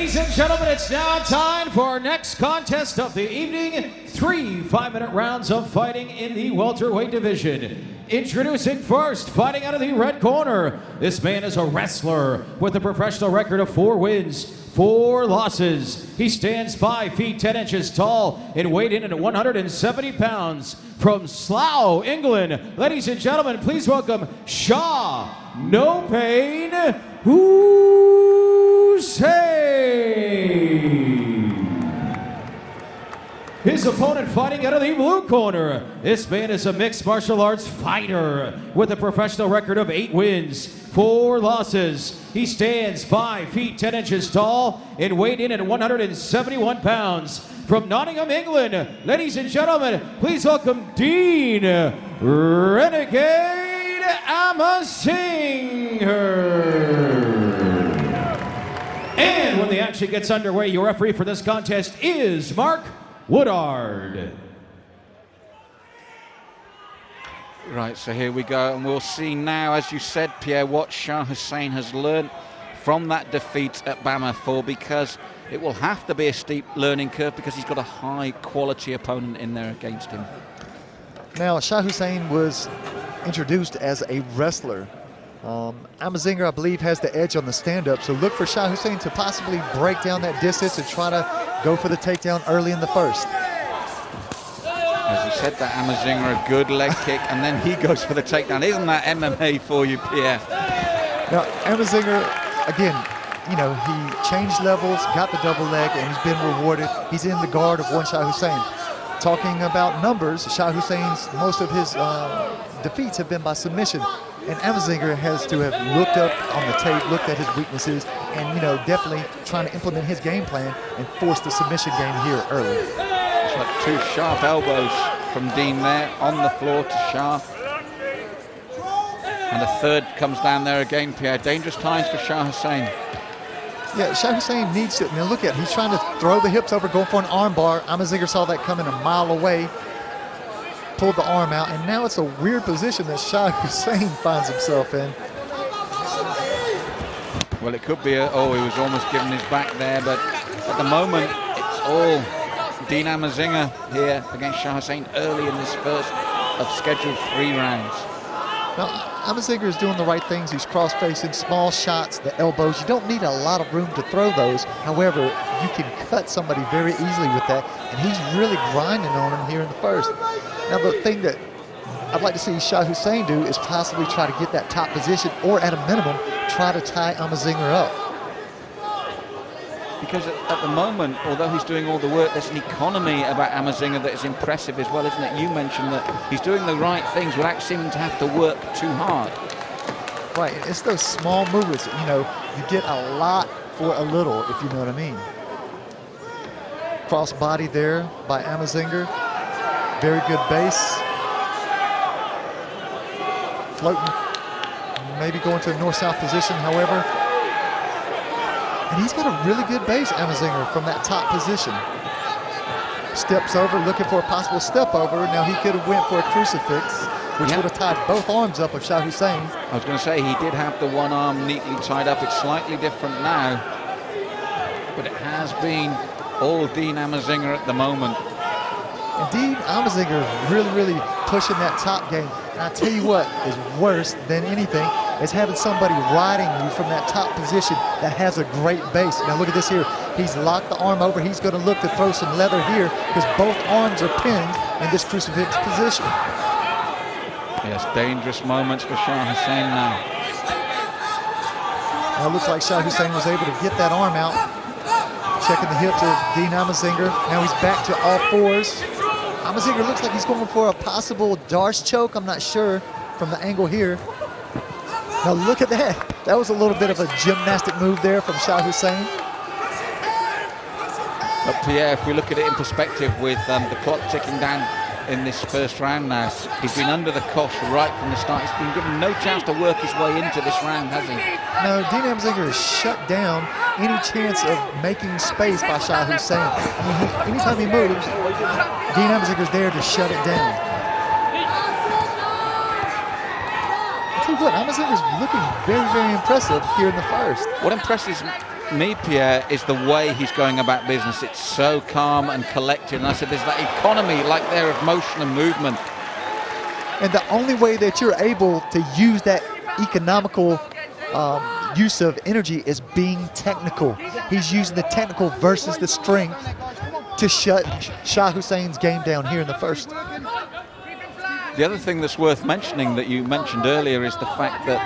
Ladies and gentlemen, it's now time for our next contest of the evening. 3 5-minute rounds of fighting in the welterweight division. Introducing first, fighting out of the red corner. This man is a wrestler with a professional record of 4 wins, 4 losses. He stands 5 feet 10 inches tall and weighed in at 170 pounds. From Slough, England, ladies and gentlemen, please welcome Shah, No Pain, Hussain. His opponent fighting out of the blue corner. This man is a mixed martial arts fighter with a professional record of 8 wins, 4 losses. He stands 5 feet 10 inches tall and weighed in at 171 pounds. From Nottingham, England, ladies and gentlemen, please welcome Dean Renegade Amasinger. And when the action gets underway, your referee for this contest is Mark Woodard. Right, so here we go, and we'll see now, as you said, Pierre, what Shah Hussain has learned from that defeat at BAMMA 4, because it will have to be a steep learning curve because he's got a high-quality opponent in there against him. Now, Shah Hussain was introduced as a wrestler. Amasinger, I believe, has the edge on the stand-up, so look for Shah Hussain to possibly break down that distance and try to go for the takedown early in the first. As you said, that Amasinger, a good leg kick, and then he goes for the takedown. Isn't that MMA for you, Pierre? Now, Amasinger, again, you know, he changed levels, got the double leg, and he's been rewarded. He's in the guard of one Shah Hussain. Talking about numbers, Shah Hussein's, most of his defeats have been by submission. And Amasinger has to have looked up on the tape, looked at his weaknesses, and, you know, definitely trying to implement his game plan and force the submission game here early. It's like 2 sharp elbows from Dean there on the floor to Shah. And a third comes down there again, Pierre. Dangerous times for Shah Hussain. Yeah, Shah Hussain needs to, now look at it, he's trying to throw the hips over, going for an arm bar. Amasinger saw that coming a mile away, pulled the arm out, and now it's a weird position that Shah Hussain finds himself in. Well, it could be he was almost giving his back there, but at the moment, it's all Dean Amasinger here against Shah Hussain early in this first of scheduled 3 rounds. Now, Amasinger is doing the right things. He's cross-facing, small shots, the elbows. You don't need a lot of room to throw those. However, you can cut somebody very easily with that, and he's really grinding on him here in the first. Now, the thing that I'd like to see Shah Hussain do is possibly try to get that top position, or at a minimum, try to tie Amasinger up. Because at the moment, although he's doing all the work, there's an economy about Amasinger that is impressive as well, isn't it? You mentioned that he's doing the right things without seeming to have to work too hard. Right, it's those small movements, you know, you get a lot for a little, if you know what I mean. Cross body there by Amasinger. Very good base. Floating, maybe going to a north-south position, however. And he's got a really good base, Amasinger, from that top position. Steps over, looking for a possible step over. Now he could have went for a crucifix, which would have tied both arms up of Shah Hussain. I was going to say, he did have the one arm neatly tied up. It's slightly different now, but it has been all Dean Amasinger at the moment. And Dean Amasinger is really pushing that top game. And I tell you what is worse than anything is having somebody riding you from that top position that has a great base. Now look at this here. He's locked the arm over. He's going to look to throw some leather here because both arms are pinned in this crucifix position. Yes, dangerous moments for Shah Hussain now. Now it looks like Shah Hussain was able to get that arm out. Checking the hips of Dean Amasinger. Now he's back to all 4s. Amasinger looks like he's going for a possible Darce choke. I'm not sure from the angle here. Now look at that. That was a little bit of a gymnastic move there from Shah Hussain. But Pierre, if we look at it in perspective with the clock ticking down in this first round now, he's been under the cosh right from the start. He's been given no chance to work his way into this round, has he? No, Dean Amasinger has shut down any chance of making space by Shah Hussain. I mean, anytime he moves, Dean Amasinger's there to shut it down. I tell you what, Amasinger's looking very impressive here in the first. What impresses me, Pierre, is the way he's going about business. It's so calm and collected. And I said there's that economy like there of motion and movement. And the only way that you're able to use that economical use of energy is being technical. He's using the technical versus the strength to shut Shah Hussein's game down here in the first. The other thing that's worth mentioning that you mentioned earlier is the fact that,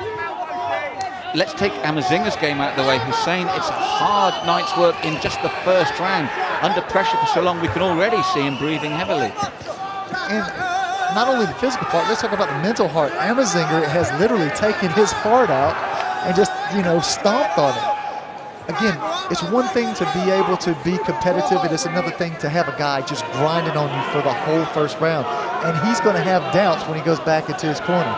let's take Amasinger's game out of the way. Hussain, it's a hard night's work in just the first round. Under pressure for so long, we can already see him breathing heavily. And not only the physical part, let's talk about the mental heart. Amasinger has literally taken his heart out and just, stomped on it. Again, it's one thing to be able to be competitive. It is another thing to have a guy just grinding on you for the whole first round. And he's going to have doubts when he goes back into his corner.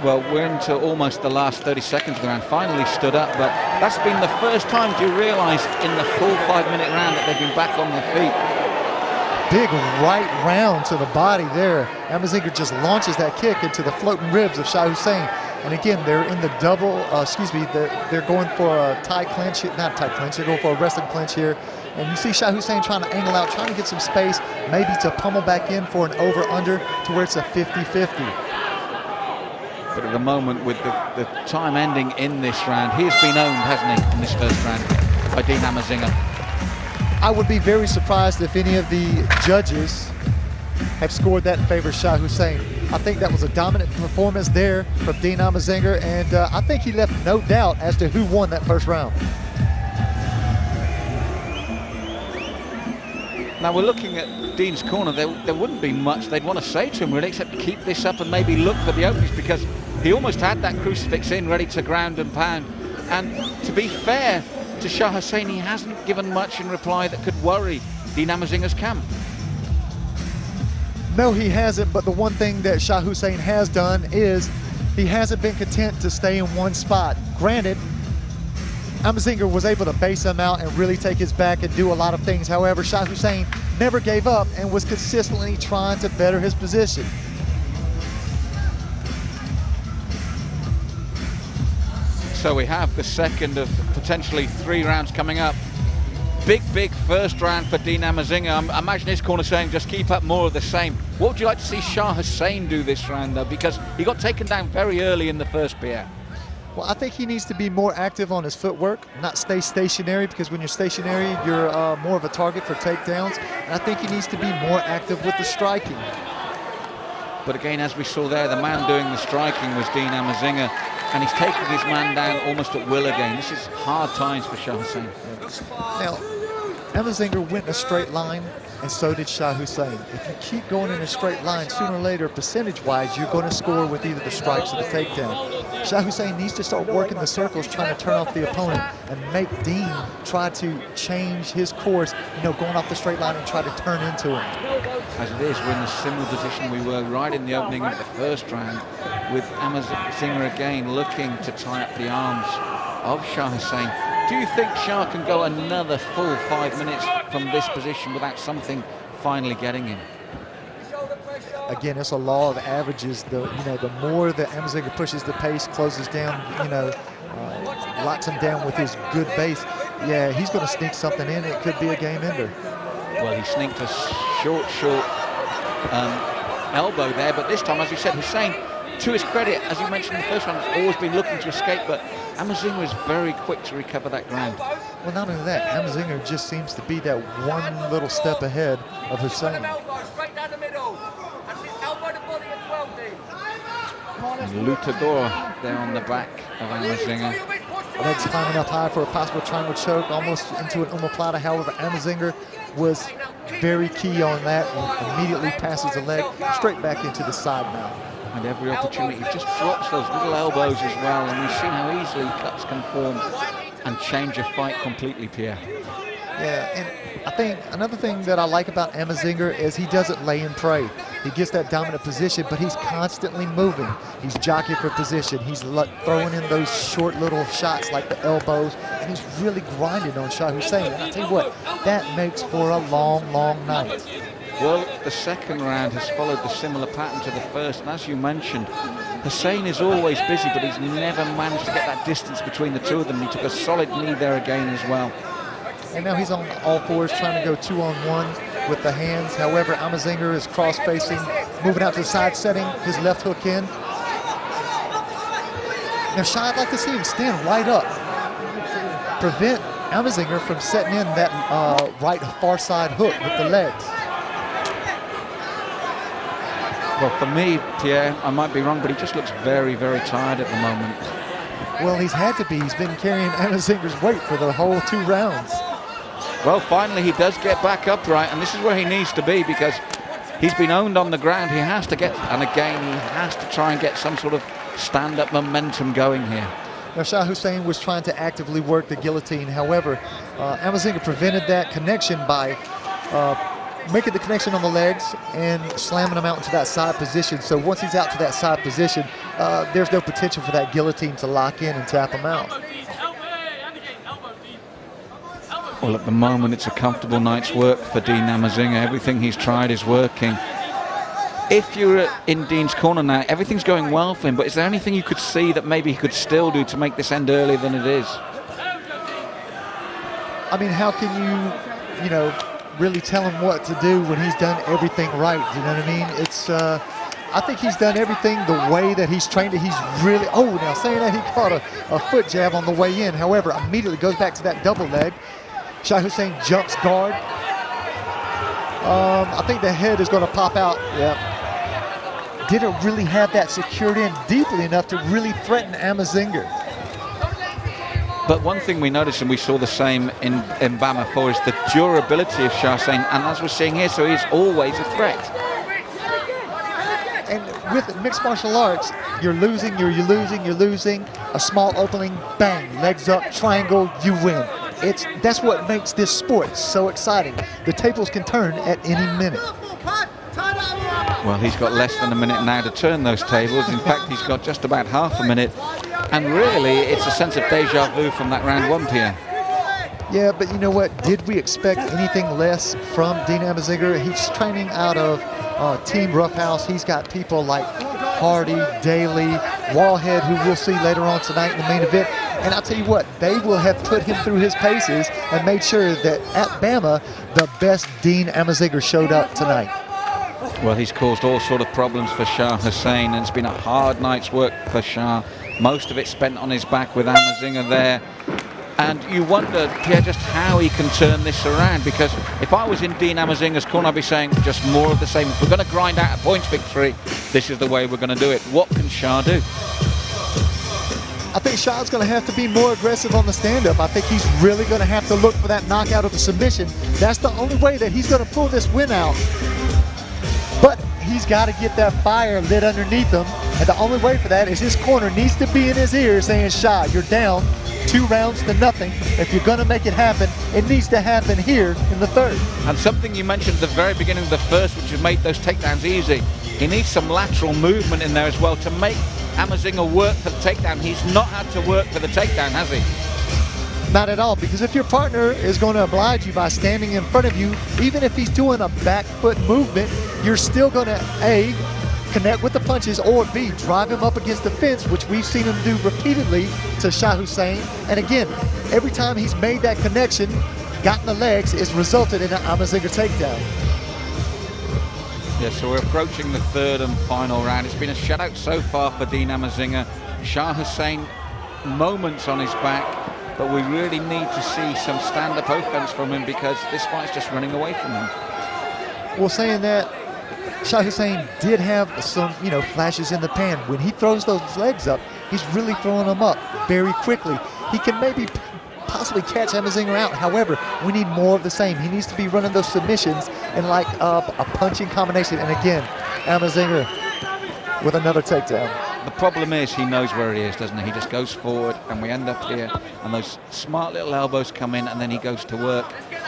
Well, we're into almost the last 30 seconds of the round. Finally stood up, but that's been the first time, do you realize, in the full 5-minute round that they've been back on their feet. Big right round to the body there. Amasinger just launches that kick into the floating ribs of Shah Hussain. And again, they're in the double, they're going for a tie clinch, not tie clinch, they're going for a wrestling clinch here. And you see Shah Hussain trying to angle out, trying to get some space, maybe to pummel back in for an over-under to where it's a 50-50. But at the moment, with the time ending in this round, he has been owned, hasn't he, in this first round by Dean Amasinger. I would be very surprised if any of the judges have scored that in favor of Shah Hussain. I think that was a dominant performance there from Dean Amasinger, and I think he left no doubt as to who won that first round. Now we're looking at Dean's corner. There wouldn't be much they'd want to say to him really, except to keep this up and maybe look for the openings, because he almost had that crucifix in ready to ground and pound. And to be fair to Shah Hussain, he hasn't given much in reply that could worry Dean Amasinger's camp. No, he hasn't, but the one thing that Shah Hussain has done is he hasn't been content to stay in one spot. Granted, Amasinger was able to base him out and really take his back and do a lot of things. However, Shah Hussain never gave up and was consistently trying to better his position. So we have the second of potentially 3 rounds coming up. Big first round for Dean Amasinger. I imagine his corner saying just keep up more of the same. What would you like to see Shah Hussain do this round though? Because he got taken down very early in the first, Pierre. Well, I think he needs to be more active on his footwork, not stay stationary, because when you're stationary, you're more of a target for takedowns. And I think he needs to be more active with the striking. But again, as we saw there, the man doing the striking was Dean Amasinger, and he's taking his man down almost at will again. This is hard times for Shah Hussain. Now, Amasinger went in a straight line, and so did Shah Hussain. If you keep going in a straight line, sooner or later, percentage-wise, you're going to score with either the strikes or the takedown. Shah Hussain needs to start working the circles, trying to turn off the opponent, and make Dean try to change his course, going off the straight line and try to turn into him. As it is, we're in a similar position we were right in the opening of the first round, with Amasinger again looking to tie up the arms of Shah Hussain. Do you think Shah can go another full 5 minutes from this position without something finally getting him? Again, it's a law of averages. The more that Amasinger pushes the pace, closes down, locks him down with his good base, yeah, he's going to sneak something in. It could be a game ender. Well, he sneaked a short elbow there, but this time, as you said, Hussain, to his credit, as you mentioned in the first round, has always been looking to escape, but Amasinger is very quick to recover that ground. Well, not only that, Amasinger just seems to be that one little step ahead of Hussain. And Lutador there on the back of Amasinger. Legs climbing up high for a possible triangle choke, almost into an omoplata. However, Amasinger was very key on that and immediately passes the leg straight back into the side mount. And every opportunity, he just drops those little elbows as well, and we've seen how easily cuts can form and change a fight completely, Pierre. Yeah, and I think another thing that I like about Amasinger is he doesn't lay and pray. He gets that dominant position, but he's constantly moving. He's jockeying for position. He's throwing in those short little shots like the elbows, and he's really grinding on Shah Hussain. And I tell you what, that makes for a long, long night. Well, the second round has followed the similar pattern to the first, and as you mentioned, Hussain is always busy, but he's never managed to get that distance between the two of them. He took a solid knee there again as well. And now he's on all fours trying to go 2-on-1 with the hands. However, Amasinger is cross-facing, moving out to the side, setting his left hook in. Now, Shah, I'd like to see him stand right up, prevent Amasinger from setting in that right far side hook with the legs. Well, for me, Pierre, I might be wrong, but he just looks very, very tired at the moment. Well, he's had to be. He's been carrying Amasinger's weight for the whole 2 rounds. Well, finally, he does get back upright, and this is where he needs to be because he's been owned on the ground. He has to get, and again, he has to try and get some sort of stand-up momentum going here. Now, Shah Hussain was trying to actively work the guillotine. However, Amasinger prevented that connection by making the connection on the legs and slamming him out into that side position. So once he's out to that side position, there's no potential for that guillotine to lock in and tap him out. Well, at the moment, it's a comfortable night's work for Dean Amasinger. Everything he's tried is working. If you're in Dean's corner now, everything's going well for him, but is there anything you could see that maybe he could still do to make this end earlier than it is? I mean, how can you know, really tell him what to do when he's done everything right? You know what I mean? It's, I think he's done everything the way that he's trained it. He's really, oh, now saying that, he caught a foot jab on the way in. However, immediately goes back to that double leg. Shah Hussain jumps guard. I think the head is going to pop out. Yeah. Didn't really have that secured in deeply enough to really threaten Amasinger. But one thing we noticed, and we saw the same in BAMMA 4, is the durability of Shah Hussain, and as we're seeing here, so he's always a threat. And with mixed martial arts, you're losing, you're losing. A small opening, bang, legs up, triangle, you win. That's what makes this sport so exciting. The tables can turn at any minute. Well, he's got less than a minute now to turn those tables. In fact, he's got just about half a minute. And really, it's a sense of deja vu from that round 1, Pierre. Yeah, but you know what? Did we expect anything less from Dean Amasinger? He's training out of Team Roughhouse. He's got people like Hardy, Daly, Wallhead, who we'll see later on tonight in the main event. And I'll tell you what, they will have put him through his paces and made sure that at BAMMA, the best Dean Amasinger showed up tonight. Well, he's caused all sort of problems for Shah Hussain, and it's been a hard night's work for Shah. Most of it spent on his back with Amasinger there. And you wonder, Pierre, just how he can turn this around, because if I was in Dean Amazinger's corner, I'd be saying just more of the same. If we're going to grind out a points victory, this is the way we're going to do it. What can Shah do? I think Shah's going to have to be more aggressive on the stand-up. I think he's really going to have to look for that knockout of the submission. That's the only way that he's going to pull this win out. But he's got to get that fire lit underneath him, and the only way for that is his corner needs to be in his ear saying, Shah, you're down 2 rounds to nothing. If you're going to make it happen, it needs to happen here in the 3rd. And something you mentioned at the very beginning of the 1st, which has made those takedowns easy, he needs some lateral movement in there as well to make Amasinger work for the takedown. He's not had to work for the takedown, has he? Not at all, because if your partner is going to oblige you by standing in front of you, even if he's doing a back foot movement, you're still going to, A, connect with the punches, or B, drive him up against the fence, which we've seen him do repeatedly to Shah Hussain. And again, every time he's made that connection, gotten the legs, it's resulted in an Amasinger takedown. Yeah, so we're approaching the 3rd and final round. It's been a shutout so far for Dean Amasinger. Shah Hussain, moments on his back, but we really need to see some stand-up offense from him because this fight's just running away from him. Well, saying that, Shah Hussain did have some, flashes in the pan. When he throws those legs up, he's really throwing them up very quickly. He can maybe possibly catch Amasinger out. However, we need more of the same. He needs to be running those submissions and like a punching combination. And again, Amasinger with another takedown. The problem is he knows where he is, doesn't he? He just goes forward and we end up here and those smart little elbows come in and then he goes to work.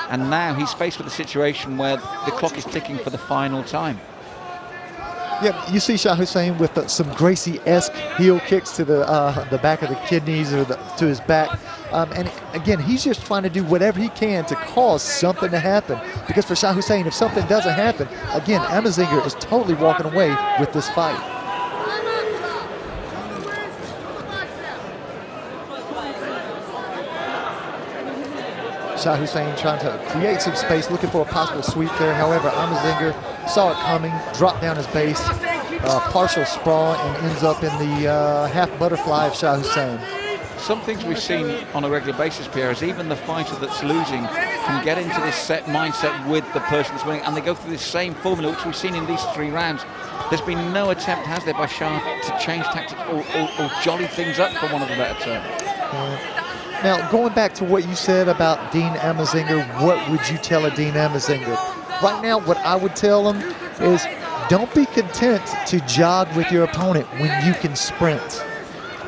And now he's faced with a situation where the clock is ticking for the final time. Yeah, you see Shah Hussain with some Gracie-esque heel kicks to the back of the kidneys or to his back. And again, he's just trying to do whatever he can to cause something to happen. Because for Shah Hussain, if something doesn't happen, again, Amasinger is totally walking away with this fight. Shah Hussain trying to create some space, looking for a possible sweep there. However, Amasinger saw it coming, dropped down his base, partial sprawl, and ends up in the half butterfly of Shah Hussain. Some things we've seen on a regular basis, Pierre, is even the fighter that's losing can get into this set mindset with the person that's winning, and they go through this same formula, which we've seen in these 3 rounds. There's been no attempt, has there, by Shah to change tactics or jolly things up, for want of a better term. Now, going back to what you said about Dean Amasinger, what would you tell a Dean Amasinger? Right now, what I would tell him is don't be content to jog with your opponent when you can sprint.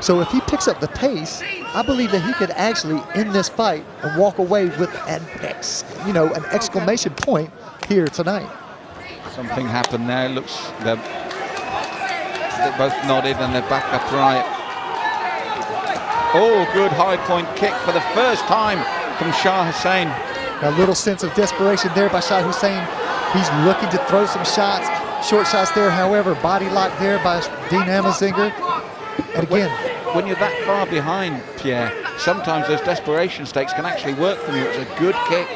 So if he picks up the pace, I believe that he could actually end this fight and walk away with an exclamation point here tonight. Something happened there. Looks they're both nodded and they're back upright. Oh, good high point kick for the first time from Shah Hussain. A little sense of desperation there by Shah Hussain. He's looking to throw some shots, short shots there. However, body lock there by Dean Amasinger. And again, when you're that far behind, Pierre, sometimes those desperation stakes can actually work for you. It's a good kick,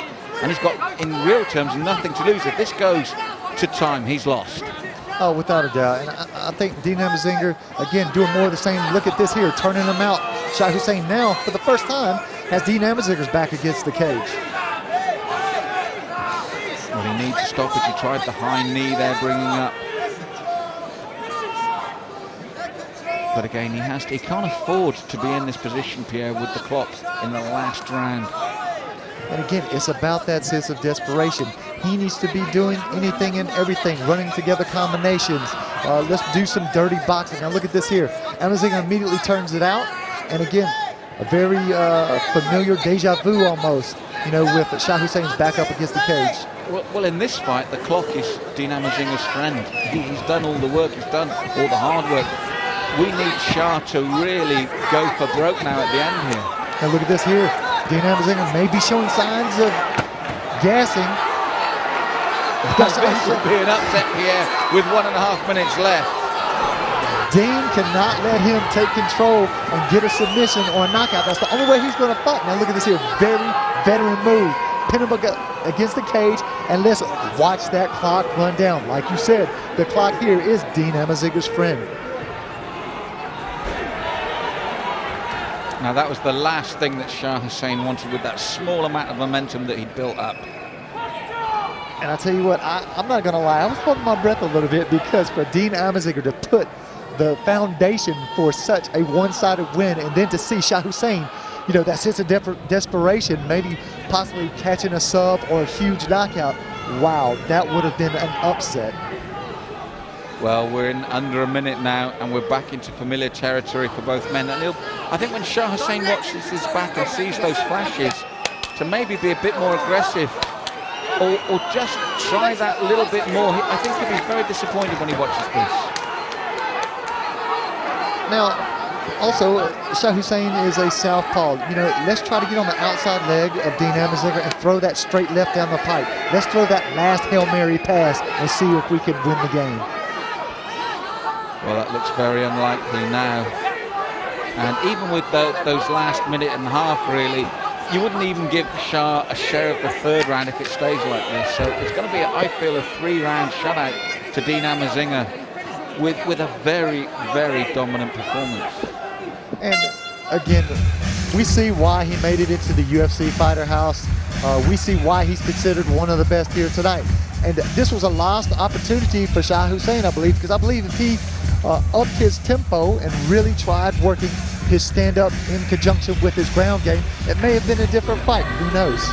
and he's got, in real terms, nothing to lose. If this goes to time, he's lost. Oh, without a doubt. And I think Dean Amasinger, again, doing more of the same. Look at this here, turning him out. Shah Hussain now, for the first time, has Dean Amasinger's back against the cage. Well, he needs to stop it. He tried the high knee there, bringing up. But again, he can't afford to be in this position, Pierre, with the clock in the last round. And again, it's about that sense of desperation. He needs to be doing anything and everything, running together combinations. Let's do some dirty boxing. Now look at this here. Amasinger immediately turns it out. And again, a very familiar deja vu almost, with Shah Hussein's back up against the cage. Well, in this fight, the clock is Dean Amasinger's friend. He's done all the work, he's done all the hard work. We need Shah to really go for broke now at the end here. Now look at this here. Dean Amasinger may be showing signs of gassing. This will be an upset, Pierre, with 1.5 minutes left. Dean cannot let him take control and get a submission or a knockout. That's the only way he's going to fight. Now look at this here. Very veteran move. Pin him against the cage, and let's watch that clock run down. Like you said, the clock here is Dean Amasinger's friend. Now that was the last thing that Shah Hussain wanted with that small amount of momentum that he'd built up. And I tell you what, I'm not going to lie, I was holding my breath a little bit, because for Dean Amasinger to put the foundation for such a one-sided win, and then to see Shah Hussain, that sense of desperation, maybe possibly catching a sub or a huge knockout, wow, that would have been an upset. Well, we're in under a minute now, and we're back into familiar territory for both men. And I think when Shah Hussain watches his back and sees those flashes, to maybe be a bit more aggressive, or just try that little bit more, I think he'll be very disappointed when he watches this. Now, also, Shah Hussain is a southpaw. Let's try to get on the outside leg of Dean Amasinger and throw that straight left down the pipe. Let's throw that last Hail Mary pass and see if we can win the game. Well, that looks very unlikely now. And even with those last minute and a half, really, you wouldn't even give Shah a share of the third round if it stays like this. So it's going to be, I feel, a 3-round shutout to Dean Amasinger with a very, very dominant performance. And again, we see why he made it into the UFC Fighter House. We see why he's considered one of the best here tonight. And this was a lost opportunity for Shah Hussain, I believe, because I believe if he upped his tempo and really tried working his stand-up in conjunction with his ground game, it may have been a different fight. Who knows?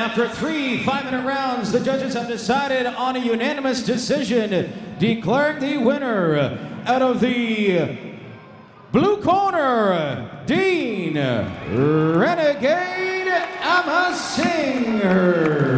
after 3 5-minute rounds, the judges have decided on a unanimous decision, declaring the winner out of the blue corner, Dean Renegade Amasinger.